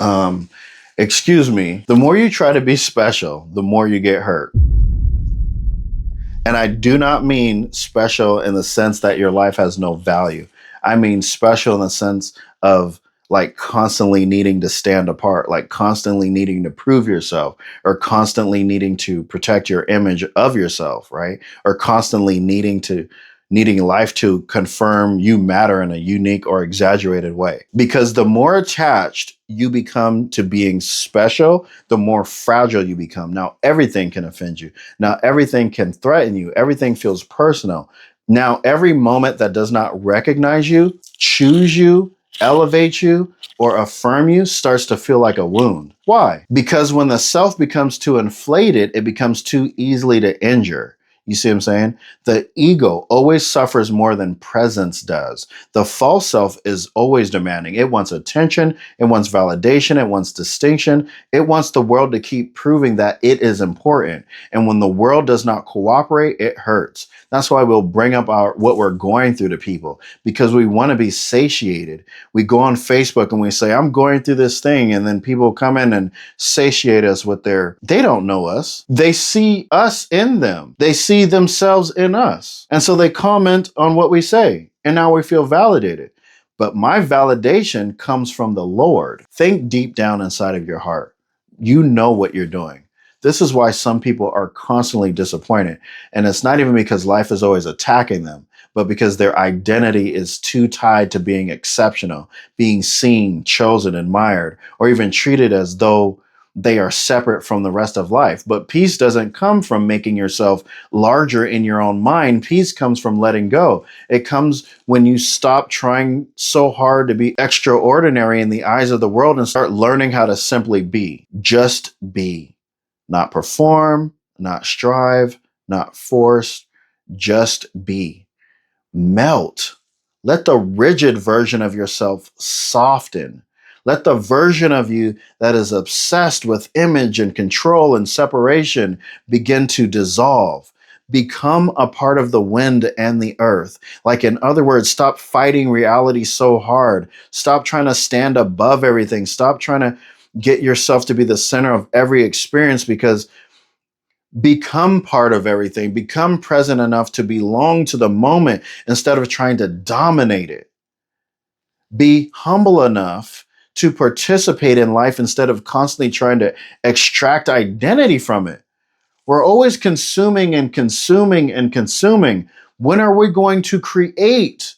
Um, excuse me, the more you try to be special, the more you get hurt. And I do not mean special in the sense that your life has no value. I mean special in the sense of like constantly needing to stand apart, like constantly needing to prove yourself, or constantly needing to protect your image of yourself, right? Or constantly needing life to confirm you matter in a unique or exaggerated way. Because the more attached you become to being special, the more fragile you become. Now everything can offend you. Now everything can threaten you. Everything feels personal. Now every moment that does not recognize you, choose you, elevate you, or affirm you starts to feel like a wound. Why? Because when the self becomes too inflated, it becomes too easily to injure. You see what I'm saying? The ego always suffers more than presence does. The false self is always demanding. It wants attention. It wants validation. It wants distinction. It wants the world to keep proving that it is important. And when the world does not cooperate, it hurts. That's why we'll bring up what we're going through to people, because we want to be satiated. We go on Facebook and we say, I'm going through this thing. And then people come in and satiate us with they don't know us. They see us in them. They see themselves in us. And so they comment on what we say. And now we feel validated. But my validation comes from the Lord. Think deep down inside of your heart. You know what you're doing. This is why some people are constantly disappointed. And it's not even because life is always attacking them, but because their identity is too tied to being exceptional, being seen, chosen, admired, or even treated as though they are separate from the rest of life. But peace doesn't come from making yourself larger in your own mind. Peace comes from letting go. It comes when you stop trying so hard to be extraordinary in the eyes of the world and start learning how to simply be. Just be. Not perform, not strive, not force, just be. Melt. Let the rigid version of yourself soften. Let the version of you that is obsessed with image and control and separation begin to dissolve. Become a part of the wind and the earth. Like, in other words, stop fighting reality so hard. Stop trying to stand above everything. Stop trying to get yourself to be the center of every experience, because become part of everything. Become present enough to belong to the moment instead of trying to dominate it. Be humble enough to participate in life instead of constantly trying to extract identity from it. We're always consuming and consuming and consuming. When are we going to create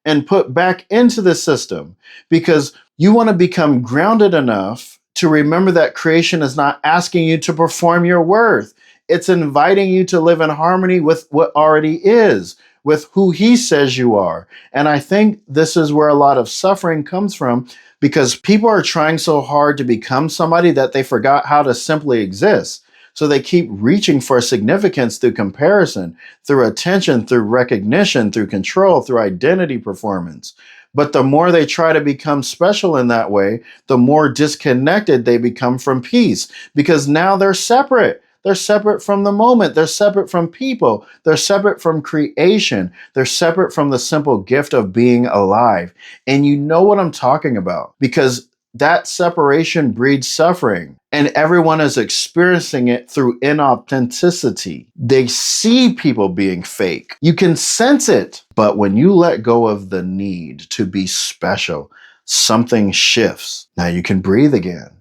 and put back into the system? Because you want to become grounded enough to remember that creation is not asking you to perform your worth. It's inviting you to live in harmony with what already is, with who he says you are. And I think this is where a lot of suffering comes from, because people are trying so hard to become somebody that they forgot how to simply exist. So they keep reaching for significance through comparison, through attention, through recognition, through control, through identity performance. But the more they try to become special in that way, the more disconnected they become from peace, because now they're separate. They're separate from the moment. They're separate from people. They're separate from creation. They're separate from the simple gift of being alive. And you know what I'm talking about, because that separation breeds suffering, and everyone is experiencing it through inauthenticity. They see people being fake. You can sense it. But when you let go of the need to be special, something shifts. Now you can breathe again.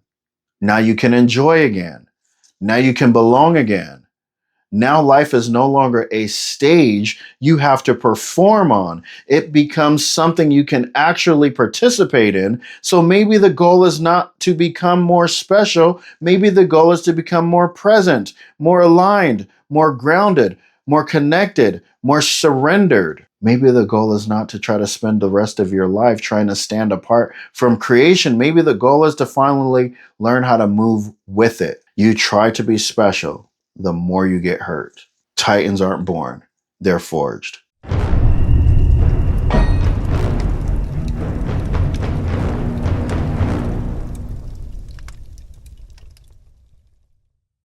Now you can enjoy again. Now you can belong again. Now life is no longer a stage you have to perform on. It becomes something you can actually participate in. So maybe the goal is not to become more special. Maybe the goal is to become more present, more aligned, more grounded, more connected, more surrendered. Maybe the goal is not to try to spend the rest of your life trying to stand apart from creation. Maybe the goal is to finally learn how to move with it. You try to be special, the more you get hurt. Titans aren't born, they're forged.